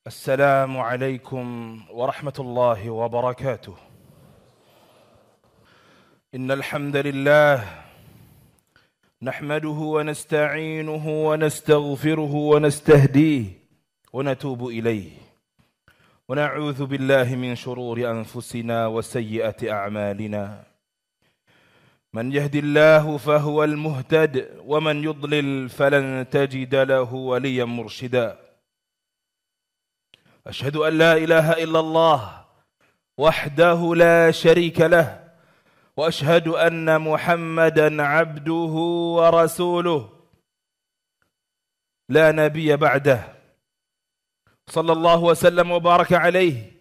السلام عليكم ورحمة الله وبركاته. إن الحمد لله نحمده ونستعينه ونستغفره ونستهديه ونتوب إليه ونعوذ بالله من شرور أنفسنا وسيئات أعمالنا. من يهد الله فهو المهتد ومن يضلل فلن تجد له وليا مرشدا. أشهد أن لا إله إلا الله وحده لا شريك له وأشهد أن محمدا عبده ورسوله لا نبي بعده صلى الله وسلم وبارك عليه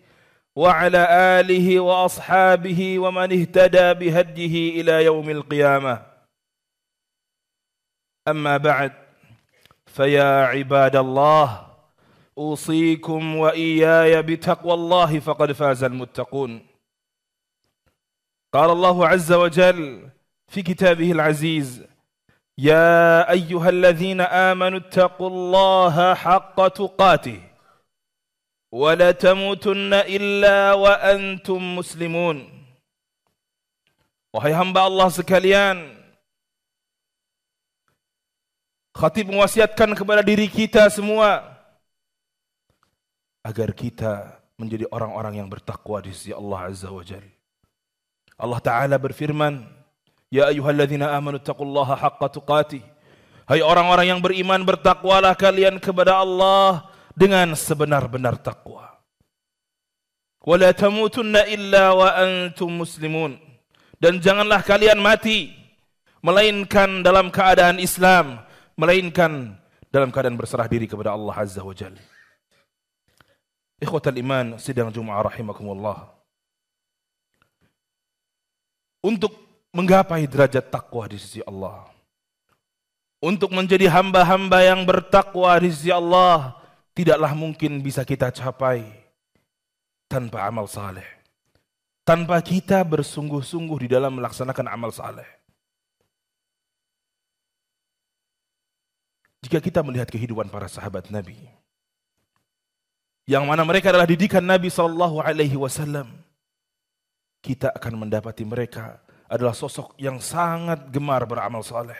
وعلى آله وأصحابه ومن اهتدى بهديه إلى يوم القيامة. أما بعد فيا عباد الله أوصيكم وإياي بتقوى الله فقد فاز المتقون. قال الله عز وجل في كتابه العزيز: يا أيها الذين آمنوا اتقوا الله حق تقاته ولا تموتن إلا وأنتم مسلمون. Wahai hamba Allah sekalian, khatib mewasiatkan kepada diri kita semua agar kita menjadi orang-orang yang bertakwa di sisi Allah Azza wa Jalla. Allah Ta'ala berfirman, Ya ayyuhalladzina amanu taqullaha haqqa tuqatih. Hai orang-orang yang beriman, bertakwalah kalian kepada Allah dengan sebenar-benar takwa. Wa la tamutunna illa wa antum muslimun. Dan janganlah kalian mati melainkan dalam keadaan Islam, melainkan dalam keadaan berserah diri kepada Allah Azza wa Jalla. Ikhwatal iman, sidang Jum'ah rahimakumullah. Untuk menggapai derajat takwa di sisi Allah, untuk menjadi hamba-hamba yang bertakwa di sisi Allah, tidaklah mungkin bisa kita capai tanpa amal saleh, tanpa kita bersungguh-sungguh di dalam melaksanakan amal saleh. Jika kita melihat kehidupan para sahabat Nabi, yang mana mereka adalah didikan Nabi SAW, kita akan mendapati mereka adalah sosok yang sangat gemar beramal saleh,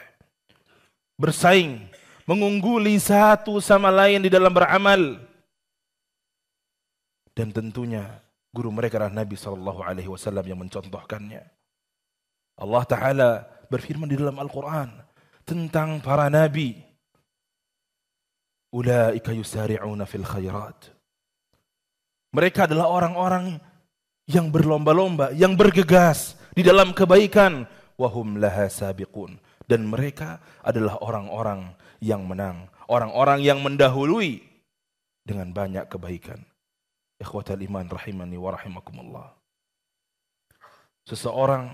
bersaing, mengungguli satu sama lain di dalam beramal. Dan tentunya guru mereka adalah Nabi SAW yang mencontohkannya. Allah Ta'ala berfirman di dalam Al-Quran tentang para Nabi, Ulaika yusari'una fil khairat. Mereka adalah orang-orang yang berlomba-lomba, yang bergegas di dalam kebaikan. Wahum laha sabiqun. Dan mereka adalah orang-orang yang menang, orang-orang yang mendahului dengan banyak kebaikan. Ikhwatal iman rahimani wa rahimakumullah. Seseorang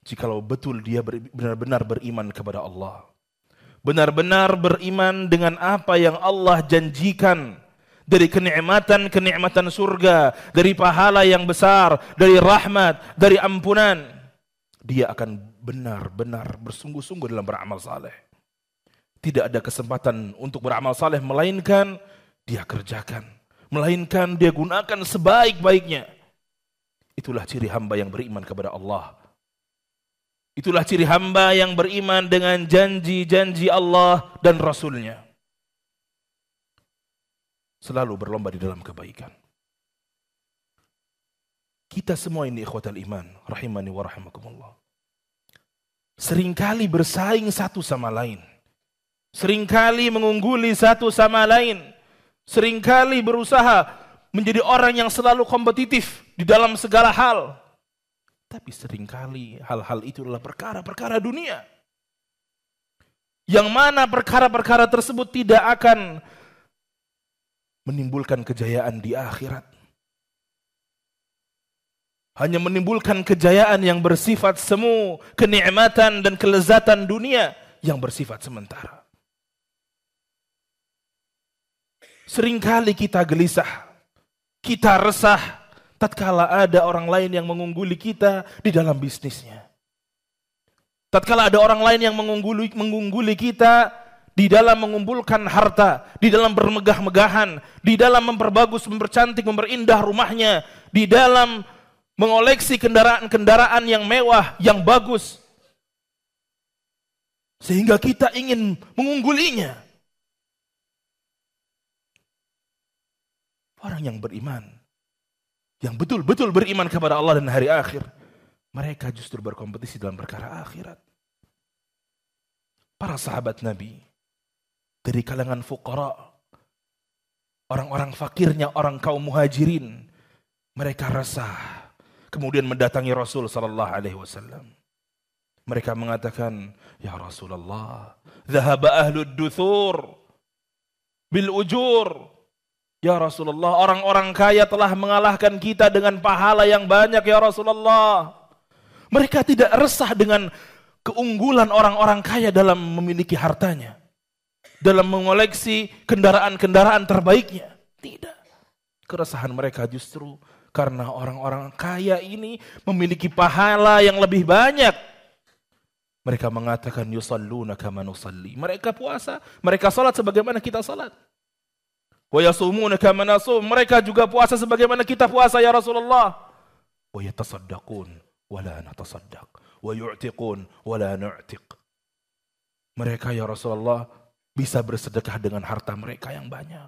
jikalau betul dia benar-benar beriman kepada Allah, benar-benar beriman dengan apa yang Allah janjikan dari kenikmatan surga, dari pahala yang besar, dari rahmat, dari ampunan, dia akan benar-benar bersungguh-sungguh dalam beramal saleh. Tidak ada kesempatan untuk beramal saleh melainkan dia kerjakan, melainkan dia gunakan sebaik-baiknya. Itulah ciri hamba yang beriman kepada Allah. Itulah ciri hamba yang beriman dengan janji-janji Allah dan Rasulnya. Selalu berlomba di dalam kebaikan. Kita semua ini ikhwatal iman rahimani wa rahimakumullah, seringkali bersaing satu sama lain, seringkali mengungguli satu sama lain, seringkali berusaha menjadi orang yang selalu kompetitif di dalam segala hal. Tapi seringkali hal-hal itu adalah perkara-perkara dunia, yang mana perkara-perkara tersebut tidak akan menimbulkan kejayaan di akhirat. Hanya menimbulkan kejayaan yang bersifat semu, kenikmatan dan kelezatan dunia yang bersifat sementara. Seringkali kita gelisah, kita resah tatkala ada orang lain yang mengungguli kita di dalam bisnisnya. Tatkala ada orang lain yang mengungguli kita di dalam mengumpulkan harta, di dalam bermegah-megahan, di dalam memperbagus, mempercantik, memperindah rumahnya, di dalam mengoleksi kendaraan-kendaraan yang mewah, yang bagus. Sehingga kita ingin mengunggulinya. Orang yang beriman, yang betul-betul beriman kepada Allah dan hari akhir, mereka justru berkompetisi dalam perkara akhirat. Para sahabat Nabi, dari kalangan fuqara, orang-orang fakirnya, orang kaum muhajirin, mereka resah. Kemudian mendatangi Rasul sallallahu alaihi wasallam. Mereka mengatakan, "Ya Rasulullah, dhahaba ahlud duthur bil ujur." Ya Rasulullah, orang-orang kaya telah mengalahkan kita dengan pahala yang banyak ya Rasulullah. Mereka tidak resah dengan keunggulan orang-orang kaya dalam memiliki hartanya, dalam mengoleksi kendaraan-kendaraan terbaiknya. Tidak. Keresahan mereka justru karena orang-orang kaya ini memiliki pahala yang lebih banyak. Mereka mengatakan yusalluna kama nusalli. Mereka puasa, mereka salat sebagaimana kita salat. Wa yasumuna kama nasum. Mereka juga puasa sebagaimana kita puasa ya Rasulullah. Wa yatasaddaqun wa la natasaddaq. Wa yu'tiqun wa la nu'tiq. Mereka ya Rasulullah bisa bersedekah dengan harta mereka yang banyak.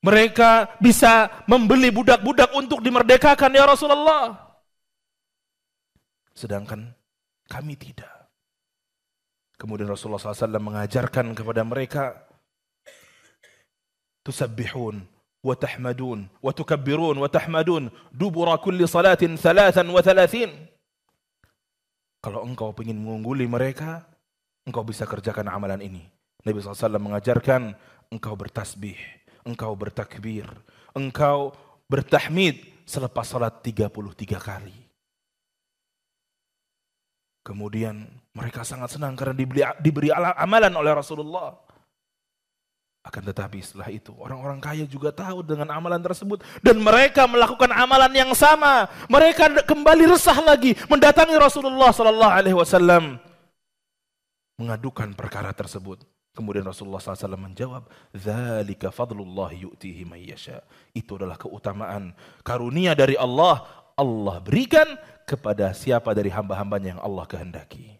Mereka bisa membeli budak-budak untuk dimerdekakan ya Rasulullah. Sedangkan kami tidak. Kemudian Rasulullah SAW mengajarkan kepada mereka, tusabbihun wa tahmadun wa tukabbirun wa tahmadun dubura kulli salatin 33. Kalau engkau ingin mengungguli mereka, engkau bisa kerjakan amalan ini. Nabi SAW mengajarkan engkau bertasbih, engkau bertakbir, engkau bertahmid selepas salat 33 kali. Kemudian mereka sangat senang karena diberi amalan oleh Rasulullah. Akan tetapi setelah itu orang-orang kaya juga tahu dengan amalan tersebut dan mereka melakukan amalan yang sama. Mereka kembali resah lagi mendatangi Rasulullah sallallahu alaihi wasallam mengadukan perkara tersebut. Kemudian Rasulullah SAW menjawab, "Dzalika fadlullah yu'tihi may yasha." Itu adalah keutamaan karunia dari Allah. Allah berikan kepada siapa dari hamba-hambanya yang Allah kehendaki.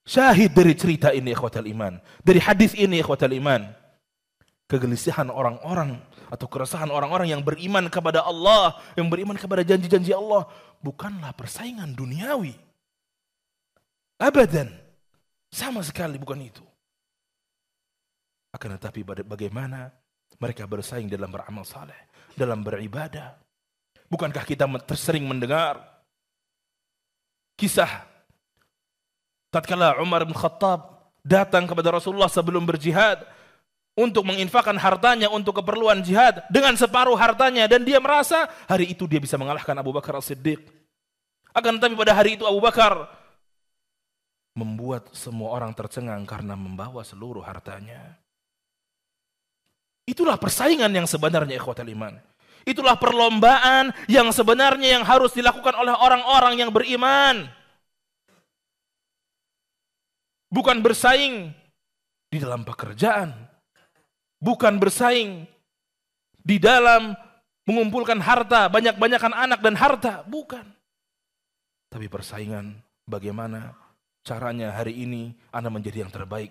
Syahid dari cerita ini ikhwatal iman, dari hadis ini ikhwatal iman, kegelisahan orang-orang atau keresahan orang-orang yang beriman kepada Allah, yang beriman kepada janji-janji Allah, bukanlah persaingan duniawi. Abadan. Sama sekali bukan itu. Akan tetapi bagaimana mereka bersaing dalam beramal saleh, dalam beribadah. Bukankah kita sering mendengar kisah tatkala Umar bin Khattab datang kepada Rasulullah sebelum berjihad untuk menginfakkan hartanya untuk keperluan jihad dengan separuh hartanya, dan dia merasa hari itu dia bisa mengalahkan Abu Bakar As-Siddiq. Akan tetapi pada hari itu Abu Bakar membuat semua orang tercengang karena membawa seluruh hartanya. Itulah persaingan yang sebenarnya ikhwatal iman. Itulah perlombaan yang sebenarnya yang harus dilakukan oleh orang-orang yang beriman. Bukan bersaing di dalam pekerjaan. Bukan bersaing di dalam mengumpulkan harta, banyak-banyakan anak dan harta. Bukan. Tapi persaingan bagaimana caranya hari ini Anda menjadi yang terbaik.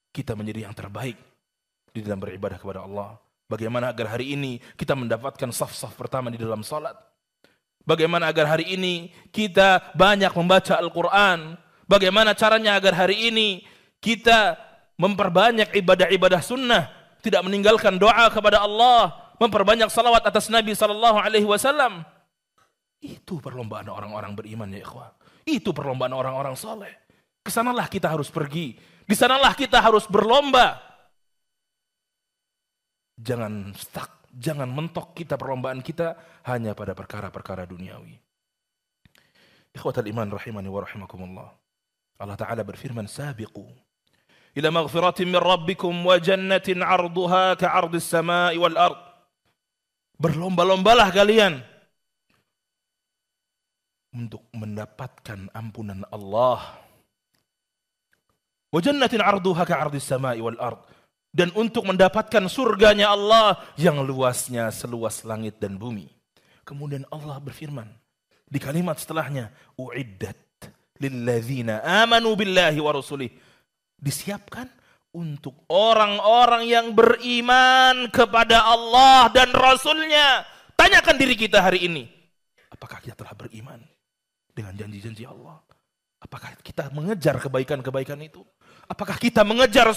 Kita menjadi yang terbaik di dalam beribadah kepada Allah. Bagaimana agar hari ini kita mendapatkan saf-saf pertama di dalam salat. Bagaimana agar hari ini kita banyak membaca Al-Quran. Bagaimana caranya agar hari ini kita memperbanyak ibadah-ibadah sunnah, tidak meninggalkan doa kepada Allah, memperbanyak salawat atas Nabi SAW. Itu perlombaan orang-orang beriman ya ikhwah. Itu perlombaan orang-orang saleh. Kesanalah kita harus pergi. Di sanalah kita harus berlomba. Jangan stuck, jangan mentok kita perlombaan kita hanya pada perkara-perkara duniawi. Ikhwatal iman rahimani wa rahimakumullah. Allah Ta'ala berfirman, sabiqu ila maghfiratin min rabbikum wa jannatin arduha ka'ardis samai wal ard. Berlomba-lombalah kalian untuk mendapatkan ampunan Allah Wa jannatin 'arduha ka'ardis samai wal ard. Dan untuk mendapatkan surganya Allah yang luasnya seluas langit dan bumi. Kemudian Allah berfirman di kalimat setelahnya, uiddat lilladzina amanu billahi wa rasulih. Disiapkan untuk orang-orang yang beriman kepada Allah dan Rasulnya. Tanyakan diri kita hari ini, apakah kita telah beriman dengan janji-janji Allah? Apakah kita mengejar kebaikan-kebaikan itu? Apakah kita mengejar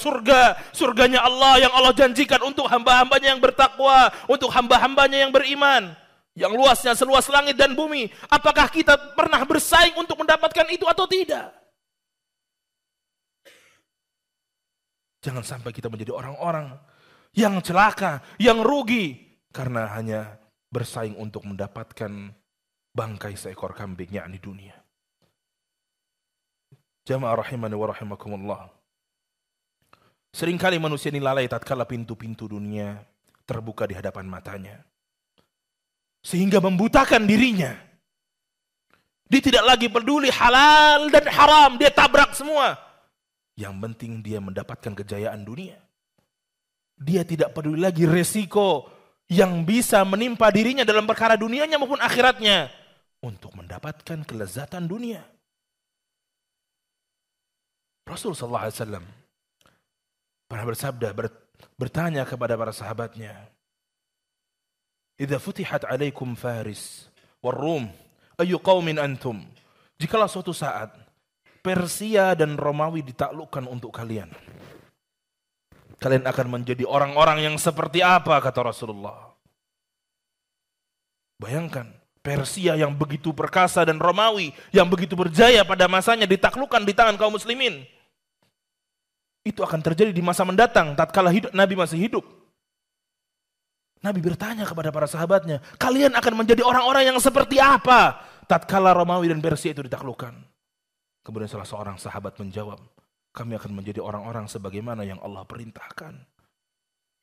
surganya Allah yang Allah janjikan untuk hamba-hambanya yang bertakwa, untuk hamba-hambanya yang beriman, yang luasnya seluas langit dan bumi? Apakah kita pernah bersaing untuk mendapatkan itu atau tidak? Jangan sampai kita menjadi orang-orang yang celaka, yang rugi, karena hanya bersaing untuk mendapatkan bangkai seekor kambing, yakni dunia. Jamaah rahimani wa rahimakumullah. Seringkali manusia ini lalai tatkala pintu-pintu dunia terbuka di hadapan matanya, sehingga membutakan dirinya. Dia tidak lagi peduli halal dan haram, dia tabrak semua. Yang penting dia mendapatkan kejayaan dunia. Dia tidak peduli lagi resiko yang bisa menimpa dirinya dalam perkara dunianya maupun akhiratnya untuk mendapatkan kelezatan dunia. Rasul sallallahu alaihi wasallam pernah bersabda, bertanya kepada para sahabatnya, "Idza futihat 'alaikum Faris war Rum, ayu qaumin antum?" Jikalau suatu saat Persia dan Romawi ditaklukkan untuk kalian, kalian akan menjadi orang-orang yang seperti apa, kata Rasulullah. Bayangkan, Persia yang begitu perkasa dan Romawi yang begitu berjaya pada masanya ditaklukkan di tangan kaum muslimin. Itu akan terjadi di masa mendatang tatkala Nabi masih hidup. Nabi bertanya kepada para sahabatnya, kalian akan menjadi orang-orang yang seperti apa tatkala Romawi dan Persia itu ditaklukkan? Kemudian salah seorang sahabat menjawab, kami akan menjadi orang-orang sebagaimana yang Allah perintahkan,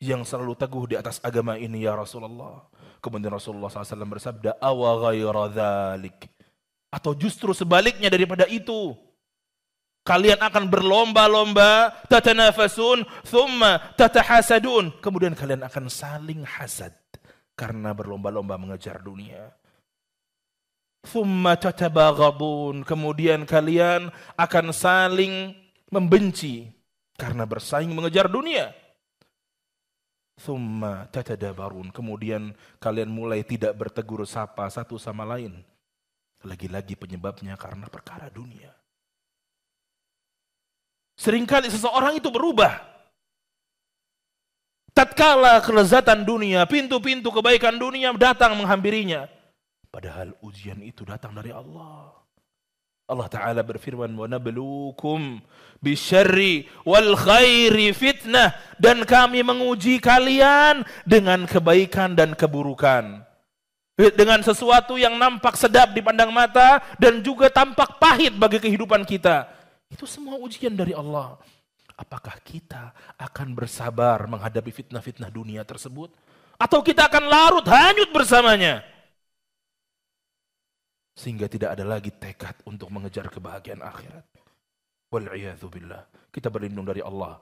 yang selalu teguh di atas agama ini ya Rasulullah. Kemudian Rasulullah SAW bersabda, awa ghaira dzalik, atau justru sebaliknya daripada itu, kalian akan berlomba-lomba, tatanafasun, thumma tatahasadun, kemudian kalian akan saling hasad karena berlomba-lomba mengejar dunia. Thumma tatabaghadun, kemudian kalian akan saling membenci karena bersaing mengejar dunia. Thumma tatadabarun, kemudian kalian mulai tidak bertegur sapa satu sama lain. Lagi-lagi penyebabnya karena perkara dunia. Seringkali seseorang itu berubah tatkala kelezatan dunia, pintu-pintu kebaikan dunia datang menghampirinya. Padahal ujian itu datang dari Allah. Allah Ta'ala berfirman, وَنَبْلُوكُمْ بِالشَّرِّ وَالْخَيْرِ fitnah. Dan kami menguji kalian dengan kebaikan dan keburukan. Dengan sesuatu yang nampak sedap dipandang mata dan juga tampak pahit bagi kehidupan kita. Itu semua ujian dari Allah. Apakah kita akan bersabar menghadapi fitnah-fitnah dunia tersebut? Atau kita akan larut hanyut bersamanya? Sehingga tidak ada lagi tekad untuk mengejar kebahagiaan akhirat. Wal'iyadzu billah. Kita berlindung dari Allah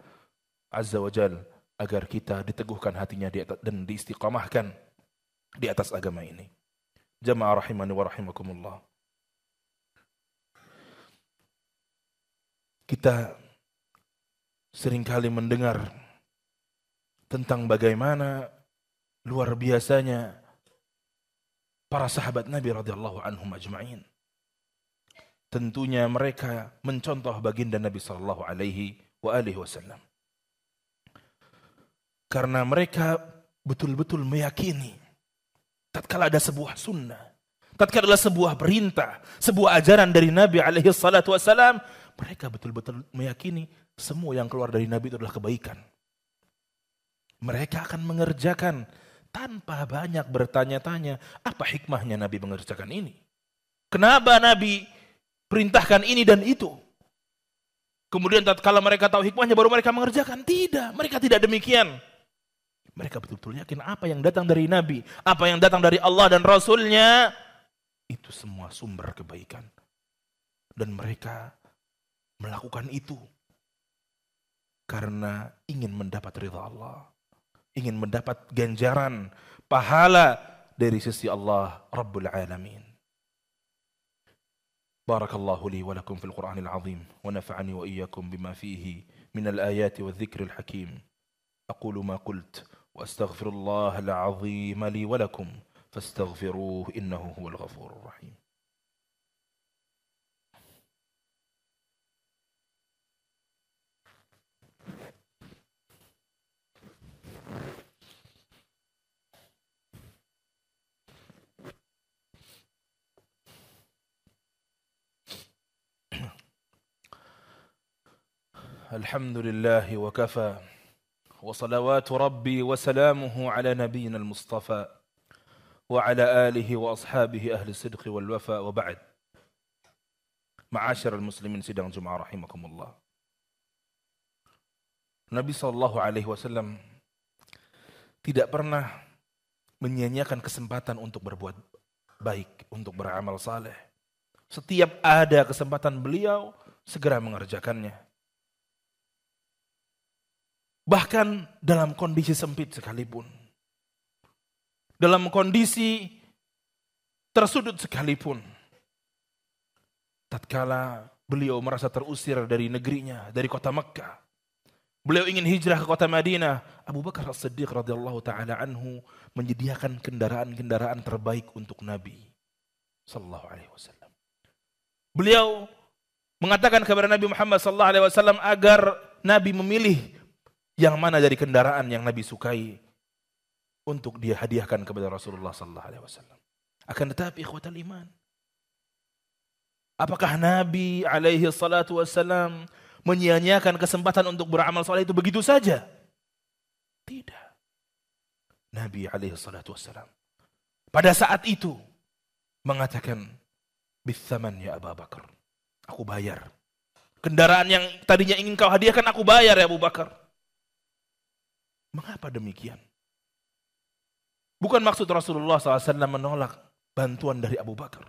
Azza wa Jal agar kita diteguhkan hatinya dan diistiqamahkan di atas agama ini. Jamaah rahimani wa rahimakumullah. Kita seringkali mendengar tentang bagaimana luar biasanya para sahabat Nabi radhiyallahu anhum ajma'in. Tentunya mereka mencontoh baginda Nabi sallallahu alaihi wasallam. Karena mereka betul-betul meyakini tatkala ada sebuah sunnah, tatkala ada sebuah perintah, sebuah ajaran dari Nabi alaihi salatu wasallam, mereka betul-betul meyakini semua yang keluar dari Nabi itu adalah kebaikan. Mereka akan mengerjakan tanpa banyak bertanya-tanya, apa hikmahnya Nabi mengerjakan ini? Kenapa Nabi perintahkan ini dan itu? Kemudian tatkala mereka tahu hikmahnya baru mereka mengerjakan. Tidak, mereka tidak demikian. Mereka betul-betul yakin apa yang datang dari Nabi, apa yang datang dari Allah dan Rasulnya, itu semua sumber kebaikan. Dan mereka melakukan itu karena ingin mendapat ridha Allah, ingin mendapat ganjaran, pahala dari sisi Allah Rabbul Alamin. Barakallahu li wa lakum fil Qur'anil azim wa nafa'ani wa iyyakum bima fihi minal ayati wa dhikril hakim. Aqulu ma qult wa astaghfirullahal azim li wa lakum fastaghfiruhu innahu huwal ghafurur rahim. الحمد لله وكفى وصلوات ربي وسلامه على نبينا المصطفى وعلى آله وأصحابه أهل الصدق والوفاء وبعد. معاشر المسلمين sidang Jumat rahimakumullah. Nabi SAW tidak pernah menyia-nyiakan kesempatan untuk berbuat baik, untuk beramal saleh. Setiap ada kesempatan beliau segera mengerjakannya. Bahkan dalam kondisi sempit sekalipun, dalam kondisi tersudut sekalipun, tatkala beliau merasa terusir dari negerinya, dari kota Mekkah, beliau ingin hijrah ke kota Madinah, Abu Bakar As-Siddiq radhiyallahu taala anhu menyediakan kendaraan-kendaraan terbaik untuk Nabi sallallahu alaihi wasallam. Beliau mengatakan kepada Nabi Muhammad sallallahu alaihi wasallam agar Nabi memilih yang mana dari kendaraan yang Nabi sukai untuk dia hadiahkan kepada Rasulullah sallallahu alaihi wasallam. Akan tetapi ikhwatal iman, apakah Nabi alaihi salatu wasallam menyia-nyiakan kesempatan untuk beramal saleh itu begitu saja? Tidak. Nabi alaihi salatu wasallam pada saat itu mengatakan, "Bithaman ya Abu Bakar." Aku bayar. Kendaraan yang tadinya ingin kau hadiahkan aku bayar ya Abu Bakar. Mengapa demikian? Bukan maksud Rasulullah SAW menolak bantuan dari Abu Bakar.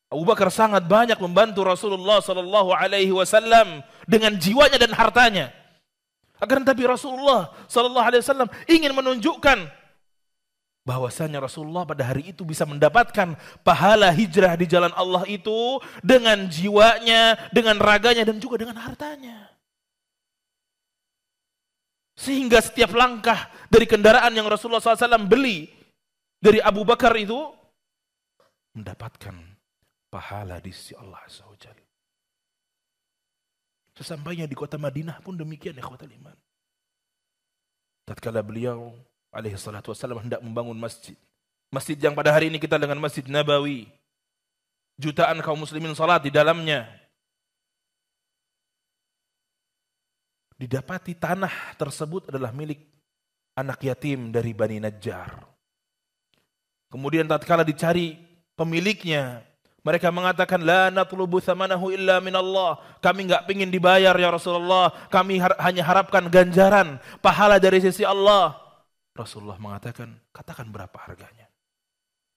Abu Bakar sangat banyak membantu Rasulullah SAW dengan jiwanya dan hartanya. Akan tetapi Rasulullah SAW ingin menunjukkan bahwasanya Rasulullah pada hari itu bisa mendapatkan pahala hijrah di jalan Allah itu dengan jiwanya, dengan raganya, dan juga dengan hartanya. Sehingga setiap langkah dari kendaraan yang Rasulullah SAW beli dari Abu Bakar itu mendapatkan pahala di sisi Allah Azza wa Jalla. Sesampainya di kota Madinah pun demikian ikhwatal iman. Tatkala beliau alaihi salatu wassalam hendak membangun masjid. Masjid yang pada hari ini kita dengan Masjid Nabawi. Jutaan kaum muslimin salat di dalamnya. Didapati tanah tersebut adalah milik anak yatim dari Bani Najjar. Kemudian tatkala dicari pemiliknya, mereka mengatakan, la natlubu thamanahu illa min Allah. Kami enggak ingin dibayar ya Rasulullah. Kami hanya harapkan ganjaran, pahala dari sisi Allah. Rasulullah mengatakan, katakan berapa harganya.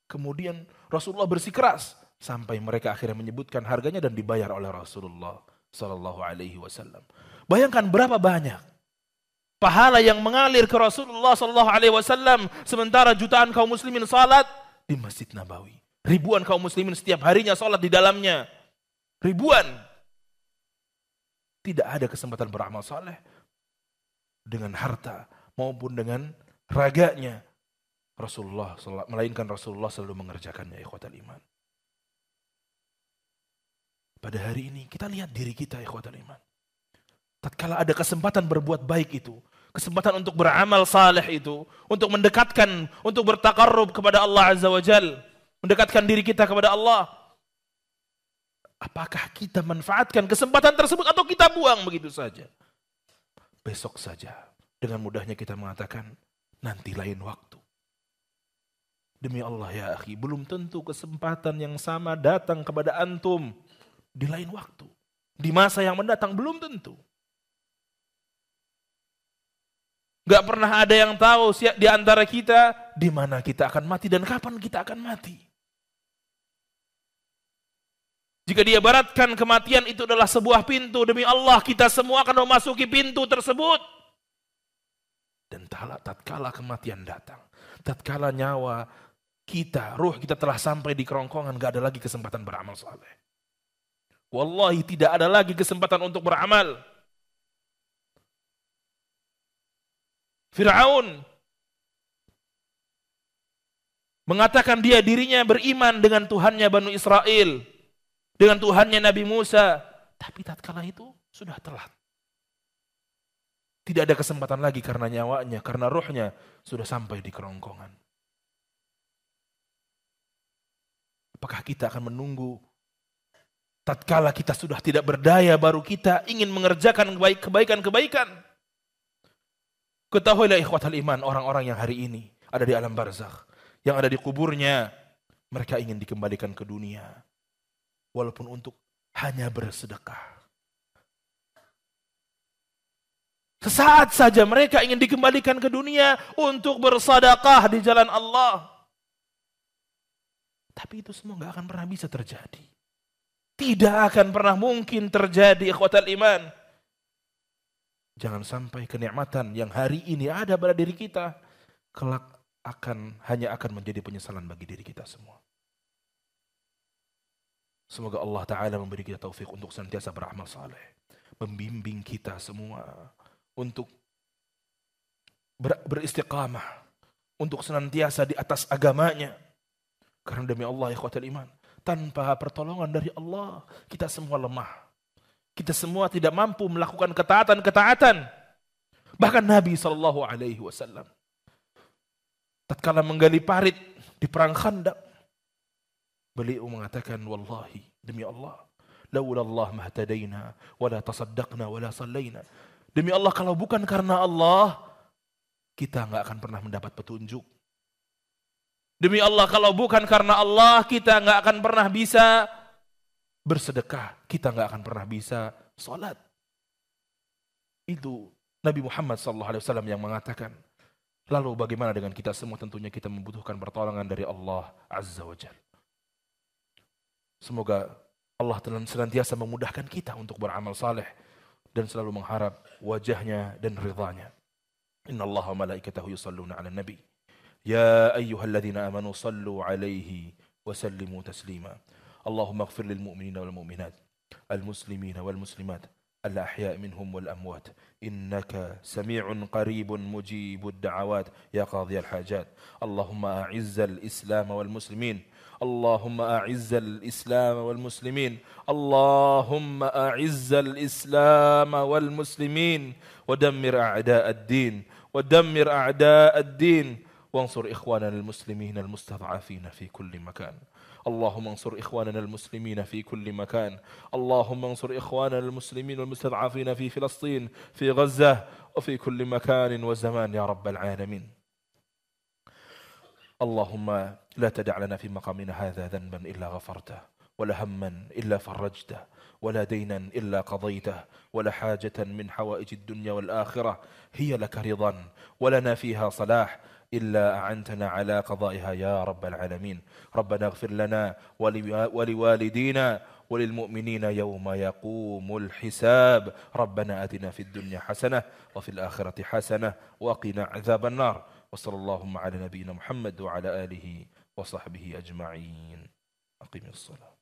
Kemudian Rasulullah bersikeras sampai mereka akhirnya menyebutkan harganya dan dibayar oleh Rasulullah sallallahu alaihi wasallam. Bayangkan berapa banyak pahala yang mengalir ke Rasulullah sallallahu alaihi wasallam sementara jutaan kaum muslimin salat di Masjid Nabawi. Ribuan kaum muslimin setiap harinya salat di dalamnya. Ribuan. Tidak ada kesempatan beramal saleh dengan harta maupun dengan raganya. Melainkan Rasulullah selalu mengerjakannya, ikhwatal iman. Pada hari ini kita lihat diri kita, ikhwatal iman. Tatkala ada kesempatan berbuat baik itu, kesempatan untuk beramal saleh itu, untuk mendekatkan, untuk bertakarrub kepada Allah Azza wa Jal, mendekatkan diri kita kepada Allah. Apakah kita manfaatkan kesempatan tersebut atau kita buang begitu saja? Besok saja, dengan mudahnya kita mengatakan, nanti lain waktu. Demi Allah ya akhi, belum tentu kesempatan yang sama datang kepada antum di lain waktu. Di masa yang mendatang belum tentu. Gak pernah ada yang tahu di antara kita di mana kita akan mati dan kapan kita akan mati. Jika diibaratkan kematian itu adalah sebuah pintu, demi Allah kita semua akan memasuki pintu tersebut. Dan tatkala kematian datang, tatkala nyawa kita, ruh kita telah sampai di kerongkongan, gak ada lagi kesempatan beramal saleh. Wallahi tidak ada lagi kesempatan untuk beramal. Fir'aun mengatakan dirinya beriman dengan Tuhannya Bani Israel, dengan Tuhannya Nabi Musa. Tapi tatkala itu sudah telat. Tidak ada kesempatan lagi karena nyawanya, karena ruhnya sudah sampai di kerongkongan. Apakah kita akan menunggu tatkala kita sudah tidak berdaya baru kita ingin mengerjakan kebaikan-kebaikan? Ketahuilah ikhwatal iman, orang-orang yang hari ini ada di alam barzakh, yang ada di kuburnya, mereka ingin dikembalikan ke dunia. Walaupun untuk hanya bersedekah. Sesaat saja mereka ingin dikembalikan ke dunia untuk bersedekah di jalan Allah. Tapi itu semua gak akan pernah bisa terjadi. Tidak akan pernah mungkin terjadi, ikhwatal iman. Jangan sampai kenikmatan yang hari ini ada pada diri kita, kelak hanya akan menjadi penyesalan bagi diri kita semua. Semoga Allah Ta'ala memberi kita taufik untuk senantiasa beramal saleh. Membimbing kita semua untuk beristiqamah, untuk senantiasa di atas agamanya. Karena demi Allah, ikhwatal iman, tanpa pertolongan dari Allah, kita semua lemah. Kita semua tidak mampu melakukan ketaatan-ketaatan. Bahkan Nabi SAW, tatkala menggali parit di perang Khandaq, beliau mengatakan, wallahi, demi Allah, laula Allah mahtadaina, wala tasaddaqna, wala sallayna. Demi Allah, kalau bukan karena Allah, kita nggak akan pernah mendapat petunjuk. Demi Allah, kalau bukan karena Allah, kita nggak akan pernah bisa bersedekah. Kita nggak akan pernah bisa sholat. Itu Nabi Muhammad SAW yang mengatakan. Lalu bagaimana dengan kita semua? Tentunya kita membutuhkan pertolongan dari Allah Azza wa Jalla. Semoga Allah senantiasa memudahkan kita untuk beramal saleh dan selalu mengharap wajahnya dan ridhanya. Inna Allah wa malaikatahu yusalluna ala nabi. Ya ayyuhalladzina amanu sallu alaihi wa sallimu taslima. Allahumma ighfir lil mu'minina wal mu'minat, al muslimina wal muslimat, al ahya' minhum wal amwat. Innaka sami'un qaribun mujibud da'awat ya qadhiyal hajat. Allahumma a'izzal islam wal muslimin. اللهم أعز الإسلام والمسلمين اللهم أعز الإسلام والمسلمين ودمر أعداء الدين ودمر أعداء الدين وانصر إخواننا المسلمين المستضعفين في كل مكان اللهم انصر إخواننا المسلمين في كل مكان اللهم انصر إخواننا المسلمين المستضعفين في فلسطين في غزة وفي كل مكان وزمان يا رب العالمين اللهم لا تدع لنا في مقامنا هذا ذنبا إلا غفرته ولا هما إلا فرجته ولا دينا إلا قضيته ولا حاجة من حوائج الدنيا والآخرة هي لك رضا ولنا فيها صلاح إلا أعنتنا على قضائها يا رب العالمين ربنا اغفر لنا ولوالدينا وللمؤمنين يوم يقوم الحساب ربنا آتنا في الدنيا حسنة وفي الآخرة حسنة وقنا عذاب النار وصلى اللهم على نبينا محمد وعلى آله وصحبه أجمعين أقيم الصلاة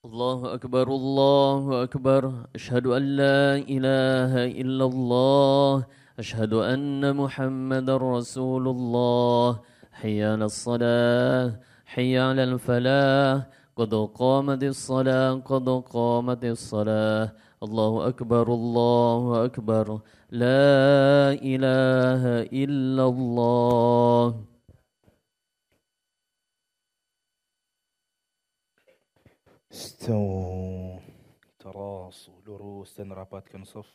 الله أكبر الله أكبر أشهد أن لا إله إلا الله أشهد أن محمد رسول الله حي على الصلاة حي على الفلاح قد قامت الصلاة قد قامت الصلاة الله أكبر الله أكبر لا إله إلا الله. استووا terasu lurus dan rapatkan saf.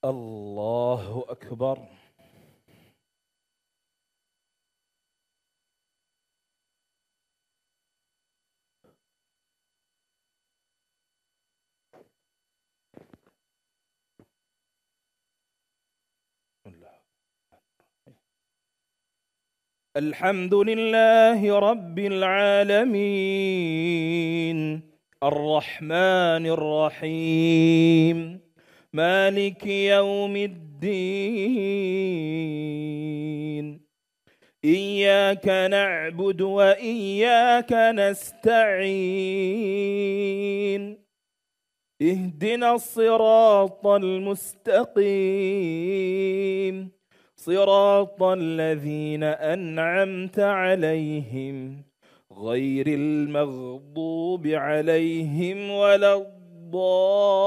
Allahu Akbar. الحمد لله رب العالمين الرحمن الرحيم مالك يوم الدين إياك نعبد وإياك نستعين اهدنا الصراط المستقيم صراط الذين أنعمت عليهم غير المغضوب عليهم ولا الضالين.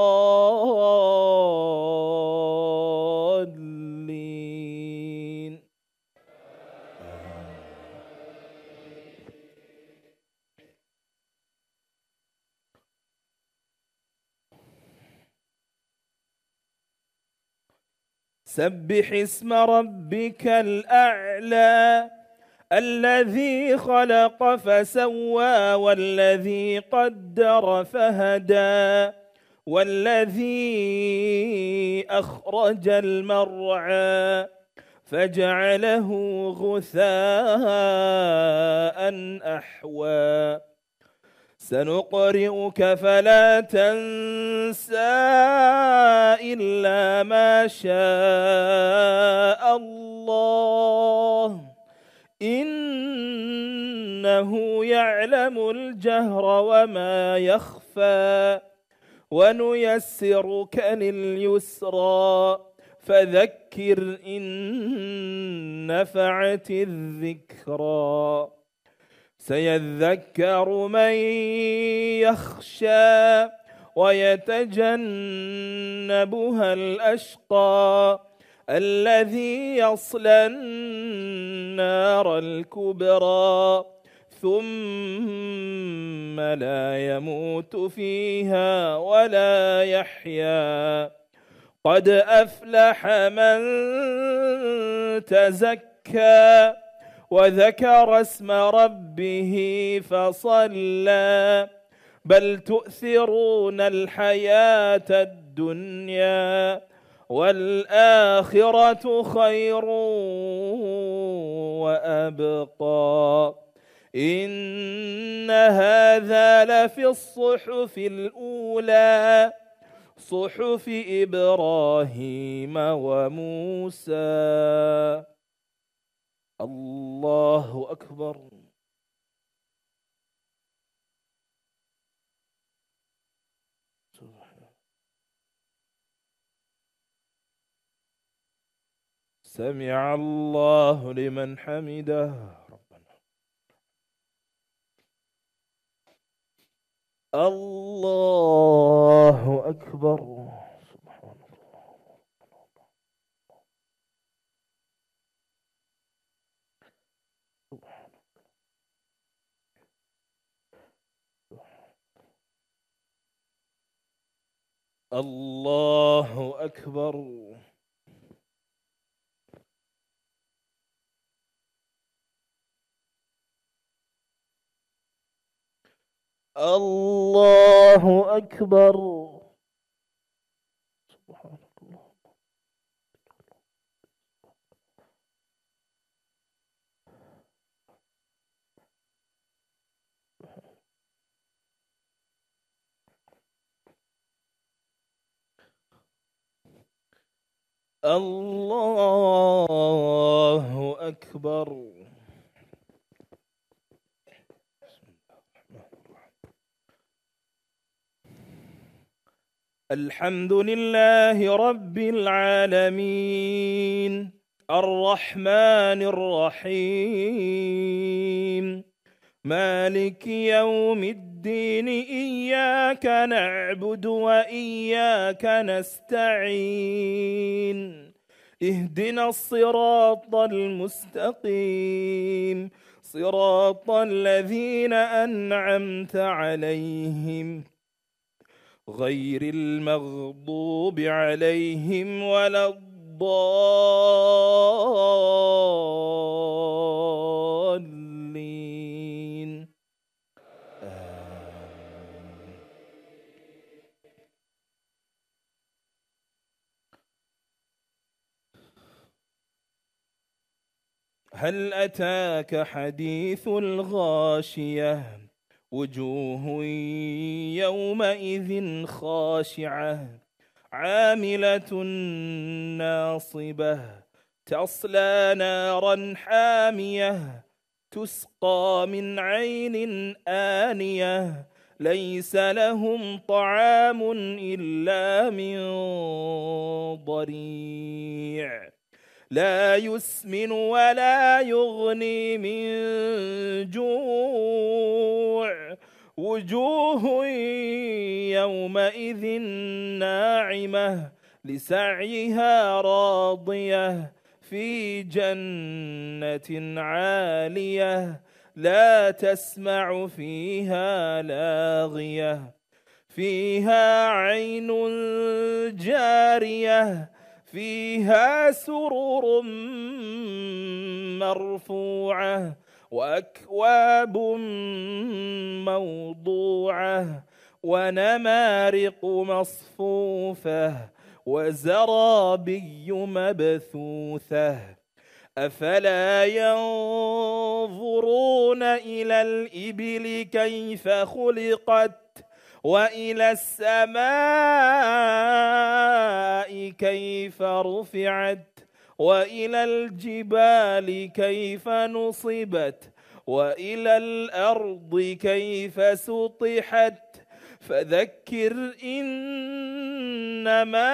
سبح اسم ربك الأعلى الذي خلق فسوى والذي قدر فهدى والذي أخرج المرعى فجعله غثاء أحوى سنقرئك فلا تنسى إلا ما شاء الله إنه يعلم الجهر وما يخفى ونيسرك لليسرى فذكر إن نفعت الذكرى سيذكر من يخشى ويتجنبها الأشقى الذي يصلى النار الكبرى ثم لا يموت فيها ولا يحيا قد أفلح من تزكى وذكر اسم ربه فصلى بل تؤثرون الحياة الدنيا والآخرة خير وأبقى إن هذا لفي الصحف الأولى صحف إبراهيم وموسى. الله أكبر. سمع الله لمن حمده ربنا. الله أكبر. الله أكبر. الله أكبر. الله أكبر. الحمد لله رب العالمين الرحمن الرحيم مالك يوم الدين إياك نعبد وإياك نستعين اهدنا الصراط المستقيم صراط الذين أنعمت عليهم غير المغضوب عليهم ولا الضالين هل أتاك حديث الغاشية وجوه يومئذ خاشعة عاملة ناصبة تصلى نارا حامية تسقى من عين آنية ليس لهم طعام إلا من ضريع لا يسمن ولا يغني من جوع وجوه يومئذ ناعمة لسعيها راضية في جنة عالية لا تسمع فيها لاغية فيها عين جارية فيها سرر مرفوعة وأكواب موضوعة ونمارق مصفوفة وزرابي مبثوثة أفلا ينظرون إلى الإبل كيف خلقت وإلى السماء كيف رفعت وإلى الجبال كيف نصبت وإلى الأرض كيف سطحت فذكر إنما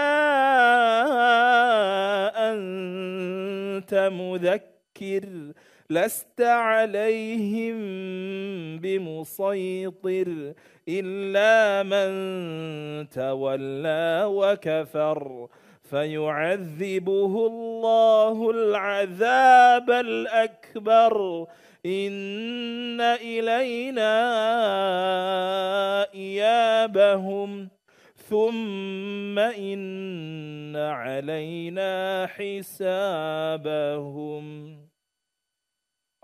أنت مذكر لست عليهم بمسيطر إلا من تولى وكفر فيعذبه الله العذاب الأكبر إن إلينا إيابهم ثم إن علينا حسابهم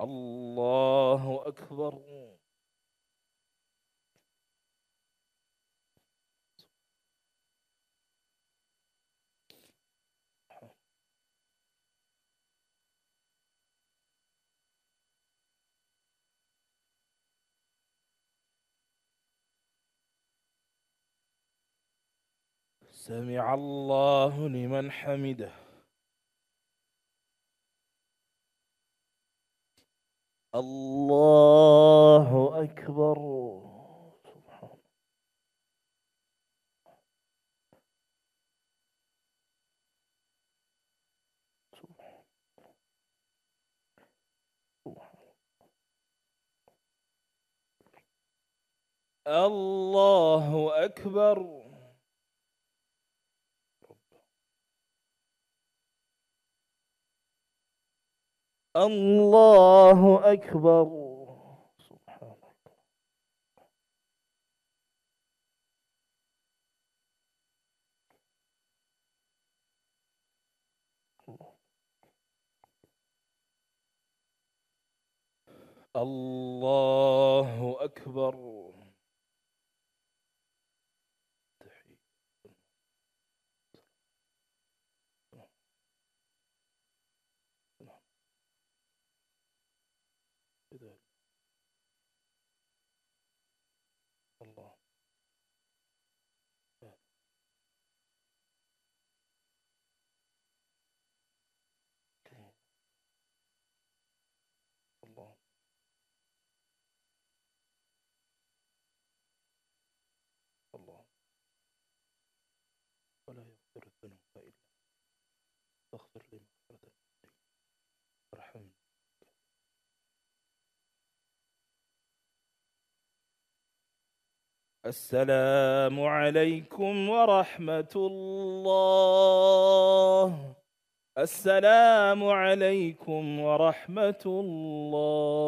الله أكبر سمع الله لمن حمده الله أكبر الله أكبر الله أكبر سبحانك الله أكبر الله الله الله ولا يغفر الذنوب إلا تغفر لي مغفرة السلام عليكم ورحمة الله. السلام عليكم ورحمة الله.